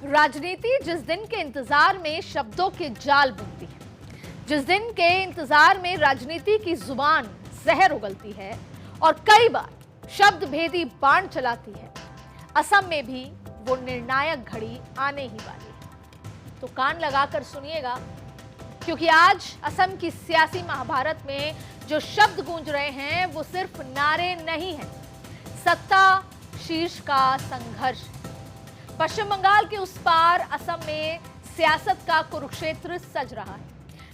राजनीति जिस दिन के इंतजार में शब्दों के जाल बुनती है, जिस दिन के इंतजार में राजनीति की जुबान जहर उगलती है और कई बार शब्द भेदी बाण चलाती है, असम में भी वो निर्णायक घड़ी आने ही वाली है। तो कान लगाकर सुनिएगा, क्योंकि आज असम की सियासी महाभारत में जो शब्द गूंज रहे हैं वो सिर्फ नारे नहीं हैं, सत्ता शीर्ष का संघर्ष है। पश्चिम बंगाल के उस पार असम में सियासत का कुरुक्षेत्र सज रहा है।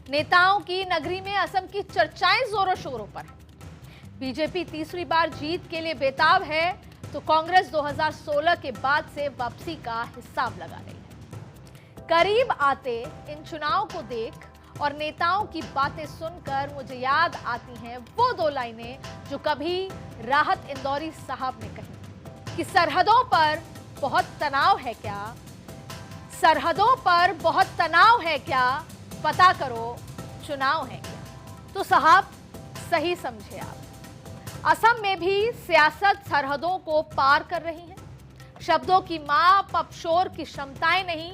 नेताओं की नगरी में असम की चर्चाएं जोरों शोरों पर है। बीजेपी तीसरी बार जीत के लिए बेताब है, तो कांग्रेस 2016 के बाद से वापसी का हिसाब लगा रही है। करीब आते इन चुनाव को देख और नेताओं की बातें सुनकर मुझे याद आती हैं वो दो लाइनें जो कभी राहत इंदौरी साहब ने कही कि सरहदों पर बहुत तनाव है क्या, सरहदों पर बहुत तनाव है क्या, पता करो चुनाव है क्या। तो साहब सही समझे आप, असम में भी सियासत सरहदों को पार कर रही है। शब्दों की माप अब शोर की क्षमताएं नहीं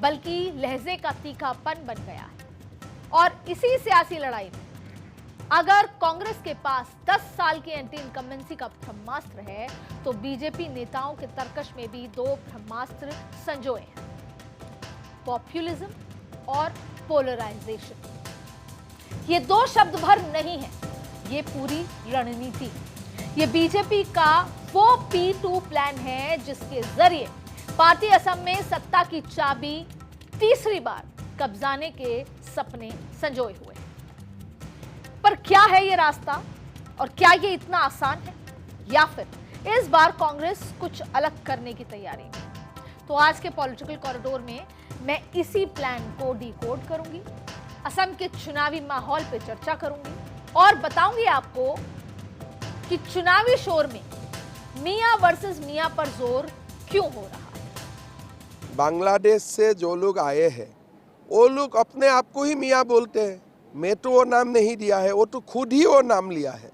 बल्कि लहजे का तीखापन बन गया है। और इसी सियासी लड़ाई में अगर कांग्रेस के पास 10 साल की एंटी इनकम्बेंसी का ब्रह्मास्त्र है, तो बीजेपी नेताओं के तर्कश में भी दो ब्रह्मास्त्र संजोए हैं, पॉपुलिज्म और पोलराइजेशन। ये दो शब्द भर नहीं है, ये पूरी रणनीति। ये बीजेपी का वो P2 प्लान है जिसके जरिए पार्टी असम में सत्ता की चाबी तीसरी बार कब्जाने के सपने संजोए हुए। पर क्या है ये रास्ता और क्या ये इतना आसान है, या फिर इस बार कांग्रेस कुछ अलग करने की तैयारी में? तो आज के पॉलिटिकल कॉरिडोर में मैं इसी प्लान को डिकोड करूंगी, असम के चुनावी माहौल पे चर्चा करूंगी और बताऊंगी आपको कि चुनावी शोर में मियां वर्सेस मियां पर जोर क्यों हो रहा है। बांग्लादेश से जो लोग आए हैं वो लोग अपने आप को ही मियां बोलते हैं। मैं तो वो नाम नहीं दिया है, वो तो खुद ही वो नाम लिया है।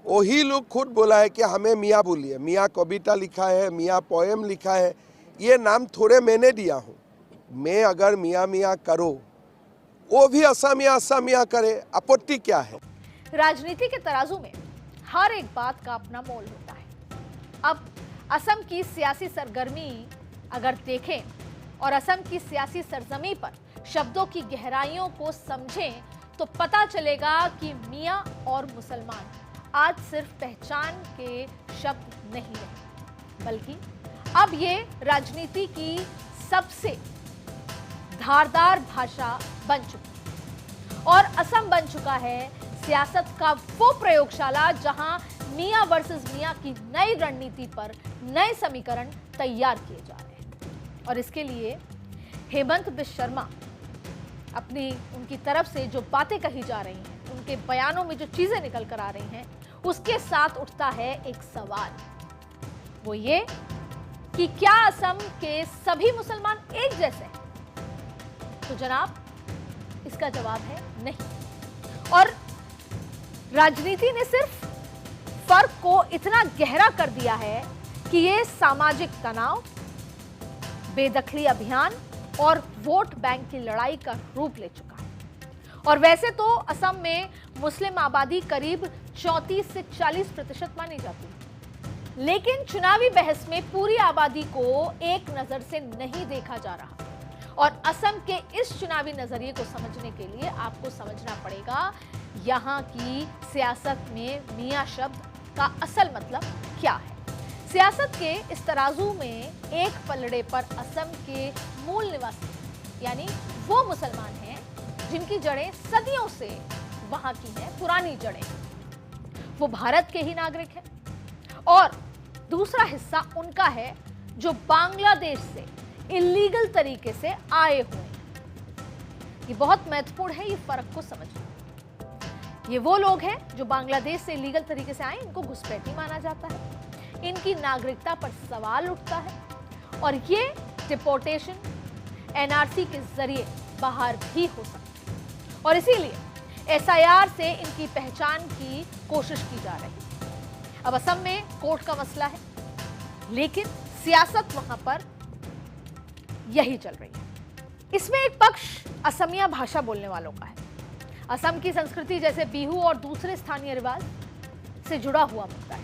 वही लोग खुद बोला है कि हमें मियां बोलिए। मियां कविता लिखा है, मियां पोएम लिखा है, ये नाम थोड़े मैंने दिया हूँ। मैं अगर मियां मियां करो, वो भी असमिया असमिया करे, आपत्ति क्या है। राजनीति के तराजू में हर एक बात का अपना मोल होता है। अब असम की सियासी सरगर्मी अगर देखें और असम की सियासी सरजमी पर शब्दों की गहराइयों को समझें तो पता चलेगा कि मियां और मुसलमान आज सिर्फ पहचान के शब्द नहीं रहे, बल्कि अब ये राजनीति की सबसे धारदार भाषा बन चुकी और असम बन चुका है सियासत का वो प्रयोगशाला जहां मियां वर्सेस मियां की नई रणनीति पर नए समीकरण तैयार किए जा रहे हैं। और इसके लिए हेमंत बिश्व शर्मा अपनी उनकी तरफ से जो बातें कही जा रही हैं, उनके बयानों में जो चीजें निकल कर आ रही हैं, उसके साथ उठता है एक सवाल, वो ये कि क्या असम के सभी मुसलमान एक जैसे हैं? तो जनाब इसका जवाब है नहीं। और राजनीति ने सिर्फ फर्क को इतना गहरा कर दिया है कि ये सामाजिक तनाव, बेदखली अभियान और वोट बैंक की लड़ाई का रूप ले चुका है। और वैसे तो असम में मुस्लिम आबादी करीब 34 से 40% मानी जाती है, लेकिन चुनावी बहस में पूरी आबादी को एक नजर से नहीं देखा जा रहा। और असम के इस चुनावी नजरिए को समझने के लिए आपको समझना पड़ेगा यहाँ की सियासत में मियां शब्द का असल मतलब क्या है। सियासत के इस तराजू में एक पलड़े पर असम के मूल निवासी यानी वो मुसलमान हैं जिनकी जड़ें सदियों से वहां की हैं, पुरानी जड़ें, वो भारत के ही नागरिक हैं। और दूसरा हिस्सा उनका है जो बांग्लादेश से इलीगल तरीके से आए हुए हैं। ये बहुत महत्वपूर्ण है ये फर्क को समझना। ये वो लोग हैं जो बांग्लादेश से इलीगल तरीके से आए, इनको घुसपैठी माना जाता है, इनकी नागरिकता पर सवाल उठता है और ये डिपोर्टेशन एनआरसी के जरिए बाहर भी हो सकती है। और इसीलिए एसआईआर से इनकी पहचान की कोशिश की जा रही है। अब असम में कोर्ट का मसला है, लेकिन सियासत वहां पर यही चल रही है। इसमें एक पक्ष असमिया भाषा बोलने वालों का है। असम की संस्कृति जैसे बिहू और दूसरे स्थानीय रिवाज से जुड़ा हुआ मुद्दा है,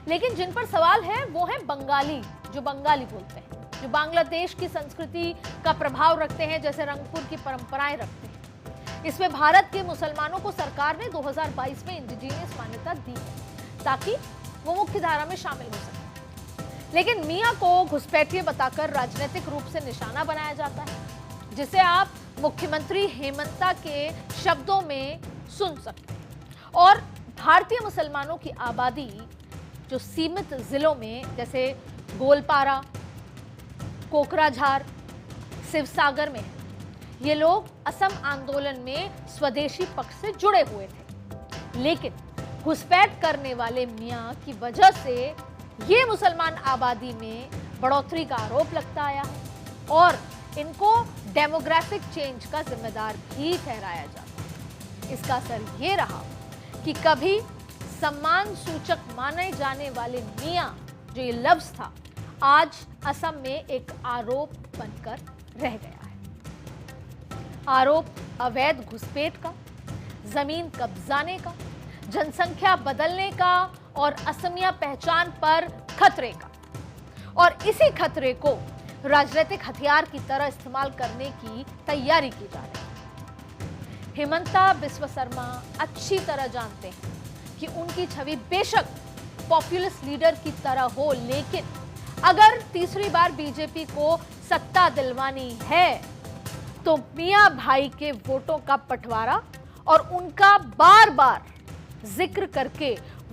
लेकिन जिन पर सवाल है वो है बंगाली, जो बंगाली बोलते हैं, जो बांग्लादेश की संस्कृति का प्रभाव रखते हैं, जैसे रंगपुर की परंपराएं रखते हैं। इसमें भारत के मुसलमानों को सरकार ने 2022 में इंडिजीनियस मान्यता दी है ताकि वो मुख्य धारा में शामिल हो सके, लेकिन मियां को घुसपैठिए बताकर राजनीतिक रूप से निशाना बनाया जाता है, जिसे आप मुख्यमंत्री हेमंता के शब्दों में सुन सकते हैं। और भारतीय मुसलमानों की आबादी जो सीमित जिलों में जैसे गोलपारा, कोकराझार, शिवसागर में है, ये लोग असम आंदोलन में स्वदेशी पक्ष से जुड़े हुए थे, लेकिन घुसपैठ करने वाले मियां की वजह से ये मुसलमान आबादी में बढ़ोतरी का आरोप लगता आया है और इनको डेमोग्राफिक चेंज का जिम्मेदार भी ठहराया जाता है। इसका असर ये रहा कि कभी सम्मान सूचक माने जाने वाले मियां, जो ये लफ्ज था, आज असम में एक आरोप बनकर रह गया है। आरोप अवैध घुसपैठ का, जमीन कब्जाने का, जनसंख्या बदलने का और असमिया पहचान पर खतरे का। और इसी खतरे को राजनीतिक हथियार की तरह इस्तेमाल करने की तैयारी की जा रही है। हेमंता बिस्वा शर्मा अच्छी तरह जानते हैं कि उनकी छवि बेशक पॉपुलिस्ट लीडर की तरह हो, लेकिन अगर तीसरी बार बीजेपी को सत्ता दिलवानी है तो मियां भाई के वोटों का बंटवारा और उनका बार बार जिक्र करके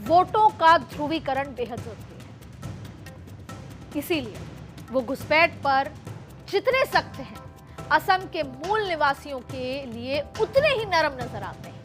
वोटों का ध्रुवीकरण बेहद जरूरी है। इसीलिए वो घुसपैठ पर जितने सख्त हैं, असम के मूल निवासियों के लिए उतने ही नरम नजर आते हैं।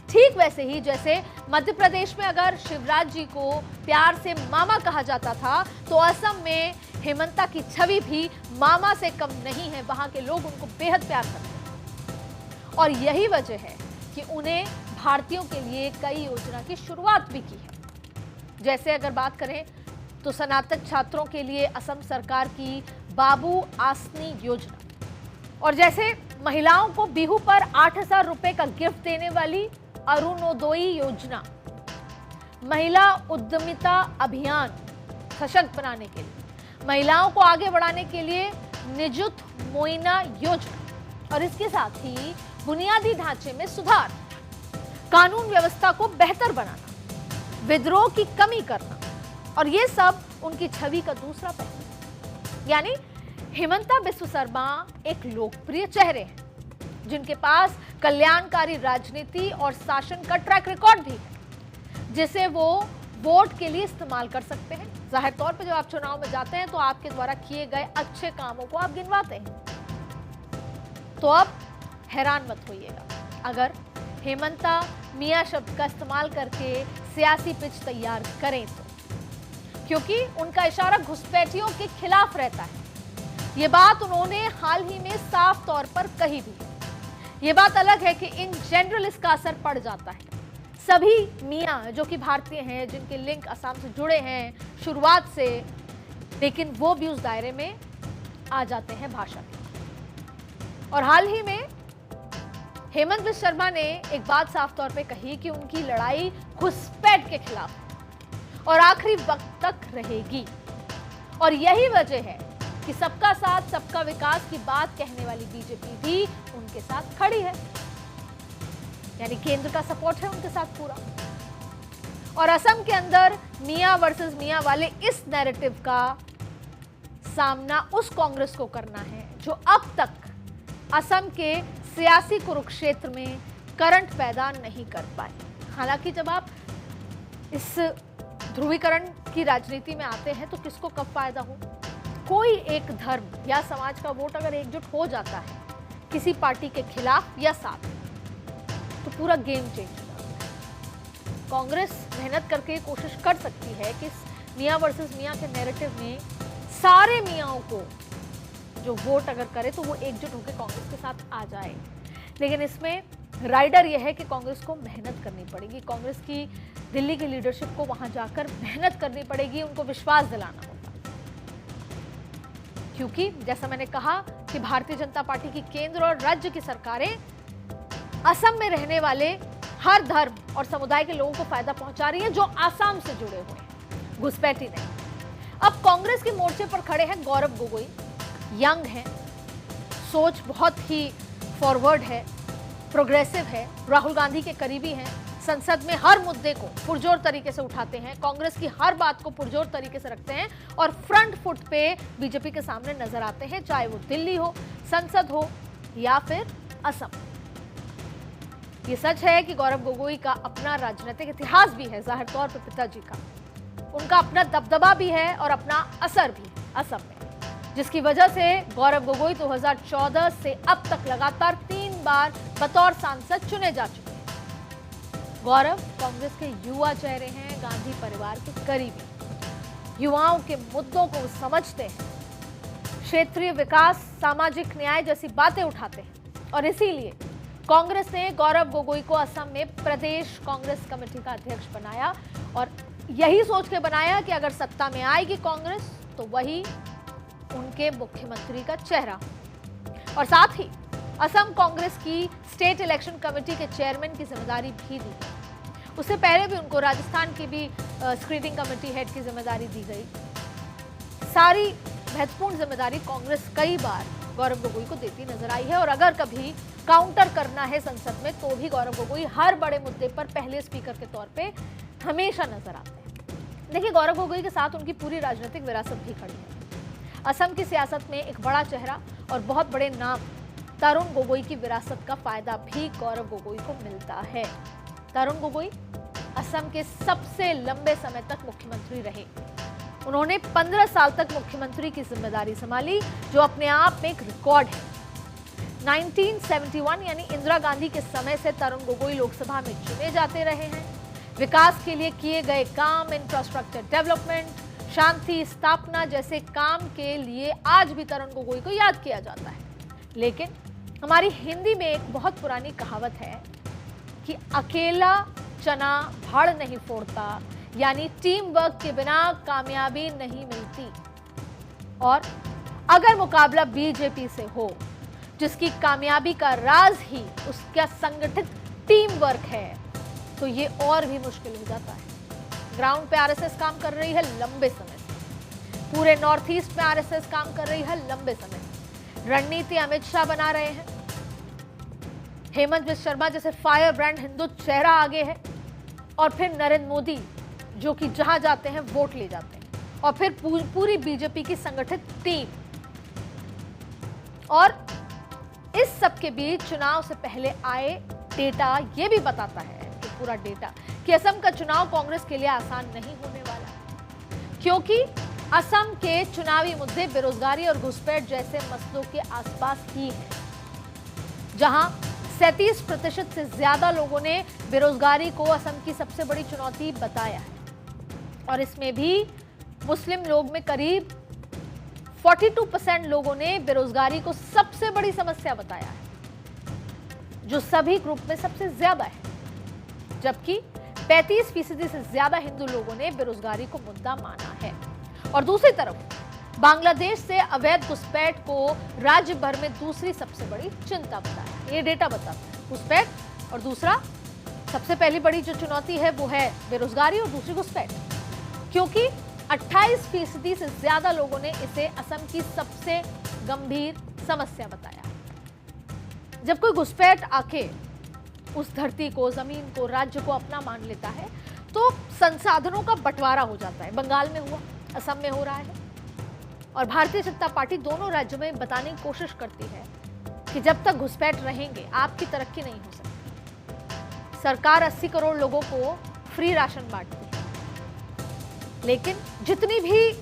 ठीक वैसे ही जैसे मध्य प्रदेश में अगर शिवराज जी को प्यार से मामा कहा जाता था, तो असम में हेमंता की छवि भी मामा से कम नहीं है। वहां के लोग उनको बेहद प्यार करते हैं और यही वजह है कि उन्हें भारतीयों के लिए कई योजना की शुरुआत भी की है। जैसे अगर बात करें तो स्नातक छात्रों के लिए असम सरकार की बाबू आसनी योजना, और जैसे महिलाओं को बिहू पर 8,000 रुपए का गिफ्ट देने वाली अरुणोदय योजना, महिला उद्यमिता अभियान सशक्त बनाने के लिए, महिलाओं को आगे बढ़ाने के लिए निजुत मोइना योजना, और इसके साथ ही बुनियादी ढांचे में सुधार, कानून व्यवस्था को बेहतर बनाना, विद्रोह की कमी करना, और ये सब उनकी छवि का दूसरा पहलू। यानी हेमंता बिस्वा शर्मा एक लोकप्रिय चेहरे हैं जिनके पास कल्याणकारी राजनीति और शासन का ट्रैक रिकॉर्ड भी है, जिसे वो वोट के लिए इस्तेमाल कर सकते हैं। जाहिर तौर पर जब आप चुनाव में जाते हैं तो आपके द्वारा किए गए अच्छे कामों को आप गिनवाते हैं। तो अब हैरान मत होइएगा अगर हेमंता मियां शब्द का इस्तेमाल करके सियासी पिच तैयार करें तो, क्योंकि उनका इशारा घुसपैठियों के खिलाफ रहता है। ये बात उन्होंने हाल ही में साफ तौर पर कही भी है। ये बात अलग है कि इन जनरल इसका असर पड़ जाता है। सभी मियां जो कि भारतीय हैं, जिनके लिंक असम से जुड़े हैं शुरुआत से, लेकिन वो भी उस दायरे में आ जाते हैं भाषा के। और हाल ही में हेमंत बिस्वा शर्मा ने एक बात साफ तौर पे कही कि उनकी लड़ाई घुसपैठ के खिलाफ है और आखिरी वक्त तक रहेगी। और यही वजह है कि सबका साथ सबका विकास की बात कहने वाली बीजेपी भी उनके साथ खड़ी है, यानी केंद्र का सपोर्ट है उनके साथ पूरा। और असम के अंदर मियां वर्सेस मियां वाले इस नैरेटिव का सामना उस कांग्रेस को करना है जो अब तक असम के सियासी कुरुक्षेत्र में करंट पैदा नहीं कर पाए। हालांकि जब आप इस ध्रुवीकरण की राजनीति में आते हैं तो किसको कब फायदा हो, कोई एक धर्म या समाज का वोट अगर एकजुट हो जाता है किसी पार्टी के खिलाफ या साथ, तो पूरा गेम चेंज हो जाता है। कांग्रेस मेहनत करके कोशिश कर सकती है कि मियां वर्सेस मियां के नैरेटिव में सारे मियाओं को जो वोट अगर करे तो वो एकजुट होकर कांग्रेस के साथ आ जाए, लेकिन इसमें राइडर यह है कि कांग्रेस को मेहनत करनी पड़ेगी, कांग्रेस की दिल्ली की लीडरशिप को वहां जाकर मेहनत करनी पड़ेगी, उनको विश्वास दिलाना होगा। क्योंकि जैसा मैंने कहा कि भारतीय जनता पार्टी की केंद्र और राज्य की सरकारें असम में रहने वाले हर धर्म और समुदाय के लोगों को फायदा पहुंचा रही है जो आसाम से जुड़े हुए हैं, घुसपैठी नहीं। अब कांग्रेस के मोर्चे पर खड़े हैं गौरव गोगोई, यंग हैं, सोच बहुत ही फॉरवर्ड है, प्रोग्रेसिव है, राहुल गांधी के करीबी हैं, संसद में हर मुद्दे को पुरजोर तरीके से उठाते हैं, कांग्रेस की हर बात को पुरजोर तरीके से रखते हैं और फ्रंट फुट पे बीजेपी के सामने नजर आते हैं, चाहे वो दिल्ली हो, संसद हो या फिर असम। ये सच है कि गौरव गोगोई का अपना राजनीतिक इतिहास भी है, जाहिर तौर पर पिताजी का, उनका अपना दबदबा भी है और अपना असर भी असम में, जिसकी वजह से गौरव गोगोई 2014 से अब तक लगातार 3 बार बतौर सांसद चुने जा चुके हैं। गौरव कांग्रेस के युवा चेहरे हैं, गांधी परिवार के करीबी, युवाओं के मुद्दों को समझते हैं, क्षेत्रीय विकास, सामाजिक न्याय जैसी बातें उठाते हैं और इसीलिए कांग्रेस ने गौरव गोगोई को असम में प्रदेश कांग्रेस कमेटी का अध्यक्ष बनाया और यही सोच के बनाया कि अगर सत्ता में आएगी कांग्रेस तो वही उनके मुख्यमंत्री का चेहरा। और साथ ही असम कांग्रेस की स्टेट इलेक्शन कमेटी के चेयरमैन की जिम्मेदारी भी दी गई। उससे पहले भी उनको राजस्थान की भी स्क्रीनिंग कमेटी हेड की जिम्मेदारी दी गई। सारी महत्वपूर्ण जिम्मेदारी कांग्रेस कई बार गौरव गोगोई को देती नजर आई है और अगर कभी काउंटर करना है संसद में तो भी गौरव गोगोई हर बड़े मुद्दे पर पहले स्पीकर के तौर पे हमेशा नजर आते हैं। देखिए, गौरव गोगोई के साथ उनकी पूरी राजनीतिक विरासत भी खड़ी है। असम की सियासत में एक बड़ा चेहरा और बहुत बड़े नाम तरुण गोगोई की विरासत का फायदा भी गौरव गोगोई को मिलता है। तरुण गोगोई असम के सबसे लंबे समय तक मुख्यमंत्री रहे। उन्होंने 15 साल तक मुख्यमंत्री की जिम्मेदारी संभाली, जो अपने आप में एक रिकॉर्ड है। 1971 यानी इंदिरा गांधी के समय से तरुण गोगोई लोकसभा में चुने जाते रहे हैं। विकास के लिए किए गए काम, इंफ्रास्ट्रक्चर डेवलपमेंट, शांति स्थापना जैसे काम के लिए आज भी तरुण गोगोई को याद किया जाता है। लेकिन हमारी हिंदी में एक बहुत पुरानी कहावत है कि अकेला चना भाड़ नहीं फोड़ता, यानी टीम वर्क के बिना कामयाबी नहीं मिलती। और अगर मुकाबला बीजेपी से हो, जिसकी कामयाबी का राज ही उसका संगठित टीम वर्क है, तो ये और भी मुश्किल हो जाता है। ग्राउंड पे आरएसएस काम कर रही है लंबे समय से, पूरे नॉर्थ ईस्ट में आरएसएस काम कर रही है लंबे समय से। रणनीति अमित शाह बना रहे हैं, हेमंत बिस्वा शर्मा जैसे फायर ब्रांड हिंदू चेहरा आगे है, और फिर नरेंद्र मोदी जो कि जहां जाते हैं वोट ले जाते हैं, और फिर पूरी बीजेपी की संगठित टीम। और इस सब के बीच चुनाव से पहले आए डेटा ये भी बताता है कि पूरा डेटा कि असम का चुनाव कांग्रेस के लिए आसान नहीं होने वाला, क्योंकि असम के चुनावी मुद्दे बेरोजगारी और घुसपैठ जैसे मसलों के आसपास ही हैं, जहां 37% से ज्यादा लोगों ने बेरोजगारी को असम की सबसे बड़ी चुनौती बताया है। और इसमें भी मुस्लिम लोग में करीब 42% लोगों ने बेरोजगारी को सबसे बड़ी समस्या बताया है, जो सभी ग्रुप में सबसे ज्यादा है, जबकि 35% से ज्यादा हिंदू लोगों ने बेरोजगारी को मुद्दा माना है। और दूसरी तरफ बांग्लादेश से अवैध घुसपैठ को राज्य भर में दूसरी सबसे बड़ी चिंता बताया। ये डेटा बताता है घुसपैठ, और दूसरा सबसे पहली बड़ी जो चुनौती है वो है बेरोजगारी और दूसरी घुसपैठ, क्योंकि 28% से ज्यादा लोगों ने इसे असम की सबसे गंभीर समस्या बताया। जब कोई घुसपैठ आके उस धरती को, जमीन को, राज्य को अपना मान लेता है तो संसाधनों का बंटवारा हो जाता है। बंगाल में हुआ, असम में हो रहा है, और भारतीय जनता पार्टी दोनों राज्यों में बताने की कोशिश करती है कि जब तक घुसपैठ रहेंगे आपकी तरक्की नहीं हो सकती। सरकार 80 करोड़ लोगों को फ्री राशन बांटती है, लेकिन जितनी भी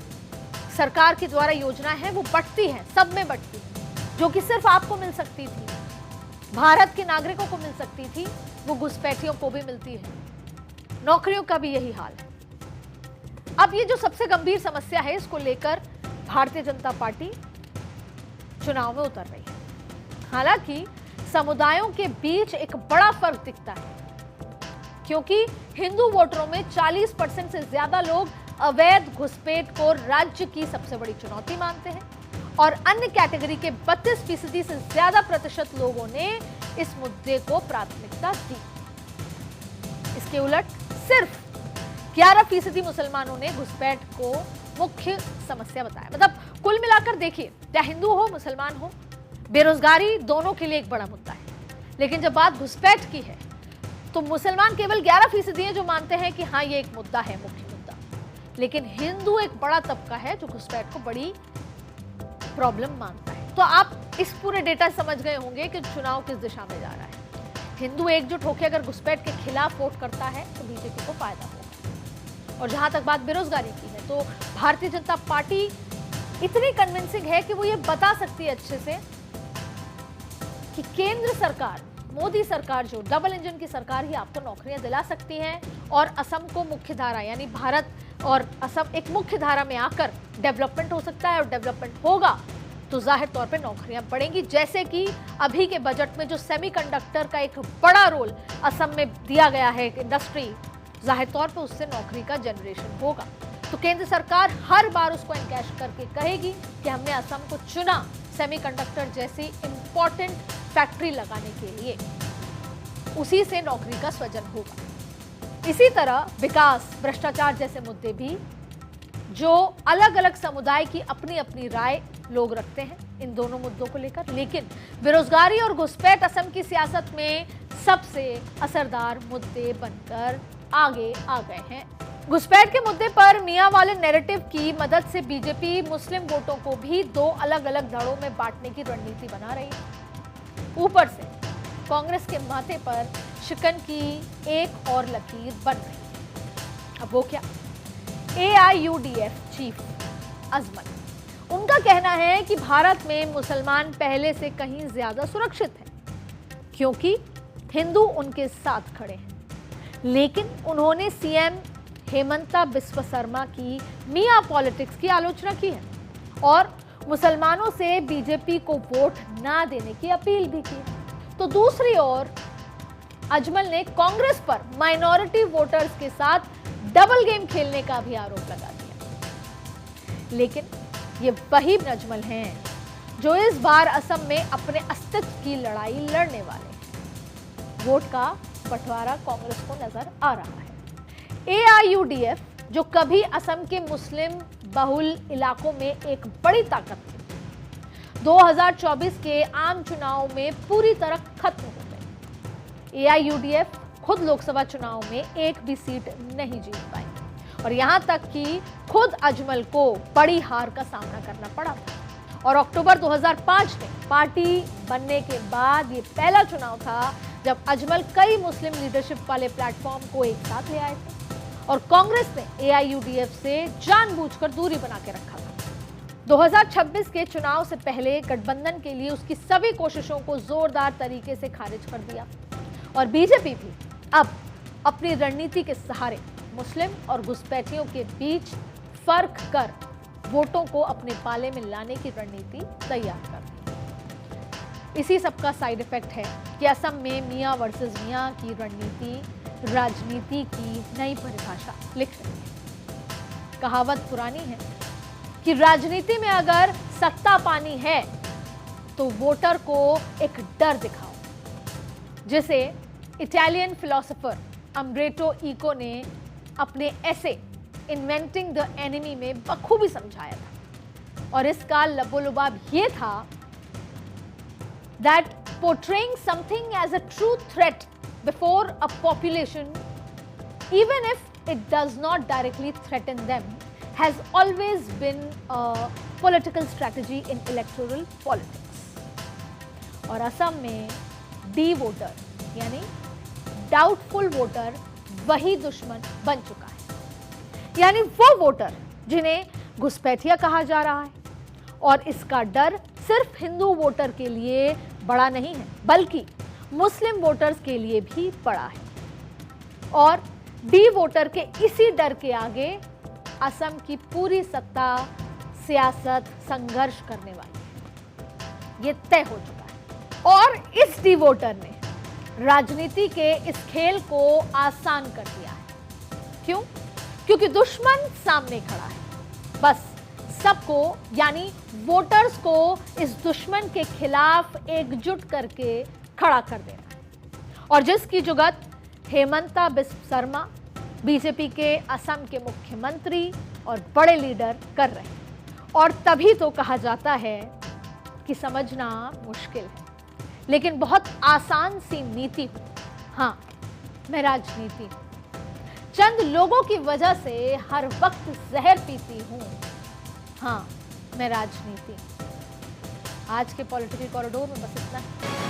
सरकार के द्वारा योजना है वो बंटती है, सब में बंटती है, जो कि सिर्फ आपको मिल सकती थी, भारत के नागरिकों को मिल सकती थी, वो घुसपैठियों को भी मिलती है। नौकरियों का भी यही हाल है। अब ये जो सबसे गंभीर समस्या है, इसको लेकर भारतीय जनता पार्टी चुनाव में उतर रही है। हालांकि समुदायों के बीच एक बड़ा फर्क दिखता है, क्योंकि हिंदू वोटरों में 40% से ज्यादा लोग अवैध घुसपैठ को राज्य की सबसे बड़ी चुनौती मानते हैं और अन्य कैटेगरी के 32% से ज्यादा प्रतिशत लोगों ने इस मुद्दे को प्राथमिकता दी। इसके उलट सिर्फ 11% मुसलमानों ने घुसपैठ को मुख्य समस्या बताया। मतलब कुल मिलाकर देखिए, चाहे हिंदू हो मुसलमान हो, बेरोजगारी दोनों के लिए एक बड़ा मुद्दा है। लेकिन जब बात घुसपैठ की है तो मुसलमान केवल 11% हैं जो मानते हैं कि हाँ ये एक मुद्दा है, मुख्य मुद्दा। लेकिन हिंदू एक बड़ा तबका है जो घुसपैठ को बड़ी प्रॉब्लम मानता है। तो आप इस पूरे डेटा समझ गए होंगे कि चुनाव किस दिशा में जा रहा है। हिंदू एकजुट होकर अगर घुसपैठ के खिलाफ वोट करता है तो बीजेपी को फायदा होगा। और जहां तक बात बेरोजगारी की है तो भारतीय जनता पार्टी इतनी कन्विंसिंग है कि वो ये बता सकती है अच्छे से कि केंद्र सरकार, मोदी सरकार जो डबल इंजन की सरकार ही आपको नौकरियां दिला सकती है और असम को मुख्य धारा यानी भारत और असम एक मुख्य धारा में आकर डेवलपमेंट हो सकता है। और डेवलपमेंट होगा तो जाहिर तौर पे नौकरियां बढ़ेंगी, जैसे कि अभी के बजट में जो सेमीकंडक्टर का एक बड़ा रोल असम में दिया गया है इंडस्ट्री, जाहिर तौर पे उससे नौकरी का जनरेशन होगा। तो केंद्र सरकार हर बार उसको एनकैश करके कहेगी कि हमने असम को चुना सेमीकंडक्टर जैसी इंपॉर्टेंट फैक्ट्री लगाने के लिए, उसी से नौकरी का सृजन होगा। इसी तरह विकास, भ्रष्टाचार जैसे मुद्दे भी जो अलग अलग समुदाय की अपनी अपनी राय लोग रखते हैं इन दोनों मुद्दों को लेकर, लेकिन बेरोजगारी और घुसपैठ असम की सियासत में सबसे असरदार मुद्दे बनकर आगे आ गए हैं। घुसपैठ के मुद्दे पर मियां वाले नैरेटिव की मदद से बीजेपी मुस्लिम वोटों को भी दो अलग अलग धड़ों में बांटने की रणनीति बना रही है। ऊपर से कांग्रेस के माथे पर शिकन की एक और लकीर बन रही है। अब वो क्या? AIUDF चीफ अजमल, उनका कहना है कि भारत में मुसलमान पहले से कहीं ज्यादा सुरक्षित हैं क्योंकि हिंदू उनके साथ खड़े हैं। लेकिन उन्होंने सीएम हेमंता बिस्वा शर्मा की मियां पॉलिटिक्स की आलोचना की है और मुसलमानों से बीजेपी को वोट ना देने की अपील भी की। तो दूसरी ओर अजमल ने कांग्रेस पर माइनॉरिटी वोटर्स के साथ डबल गेम खेलने का भी आरोप लगा दिया। लेकिन ये वही अजमल हैं जो इस बार असम में अपने अस्तित्व की लड़ाई लड़ने वाले हैं। वोट का बंटवारा कांग्रेस को नजर आ रहा है। AIUDF जो कभी असम के मुस्लिम बहुल इलाकों में एक बड़ी ताकत थी, 2024 के आम चुनाव में पूरी तरह खत्म हो गई। AIUDF खुद लोकसभा चुनाव में एक भी सीट नहीं जीत पाई और यहां तक कि खुद अजमल को बड़ी हार का सामना करना पड़ा था। और अक्टूबर 2005 में पार्टी बनने के बाद ये पहला चुनाव था जब अजमल कई मुस्लिम लीडरशिप वाले प्लेटफॉर्म को एक साथ ले आए थे और कांग्रेस ने AIUDF से जानबूझकर दूरी बना के रखा था। 2026 के चुनाव से पहले गठबंधन के लिए उसकी सभी कोशिशों को जोरदार तरीके से खारिज कर दिया और बीजेपी भी अब अपनी रणनीति के सहारे मुस्लिम और घुसपैठियों के बीच फर्क कर वोटों को अपने पाले में लाने की रणनीति तैयार कर दी। इसी सबका साइड इफेक्ट है कि असम में मियां वर्सेस मियां की रणनीति राजनीति की नई परिभाषा लिख रही है। कहावत पुरानी है कि राजनीति में अगर सत्ता पानी है तो वोटर को एक डर दिखाओ, जिसे इटालियन फिलोसोफर अम्ब्रेटो इको ने अपने ऐसे इन्वेंटिंग द एनिमी में बखूबी समझाया था। और इसका लबोलुबाब ये था that portraying something as a true threat before a population, even if it does not directly threaten them, has always been a political strategy in electoral politics. और असम में डी वोटर यानी डाउटफुल वोटर वही दुश्मन बन चुका है, यानी वो वोटर जिन्हें घुसपैठिया कहा जा रहा है। और इसका डर सिर्फ हिंदू वोटर के लिए बड़ा नहीं है बल्कि मुस्लिम वोटर्स के लिए भी बड़ा है। और डी वोटर के इसी डर के आगे असम की पूरी सत्ता, सियासत संघर्ष करने वाली है, ये तय हो चुका है। और इस डिवोटर ने राजनीति के इस खेल को आसान कर दिया है। क्यों? क्योंकि दुश्मन सामने खड़ा है। बस सबको यानी वोटर्स को इस दुश्मन के खिलाफ एकजुट करके खड़ा कर देना। और जिसकी जुगत हेमंता बिस्व शर्मा, बीजेपी के असम के मुख्यमंत्री और बड़े लीडर कर रहे हैं। और तभी तो कहा जाता है कि समझना मुश्किल है, लेकिन बहुत आसान सी नीति हो। हाँ, मैं राजनीति हूं, चंद लोगों की वजह से हर वक्त जहर पीती हूं। हाँ, मैं राजनीति। आज के पॉलिटिकल कॉरिडोर में बस इतना है।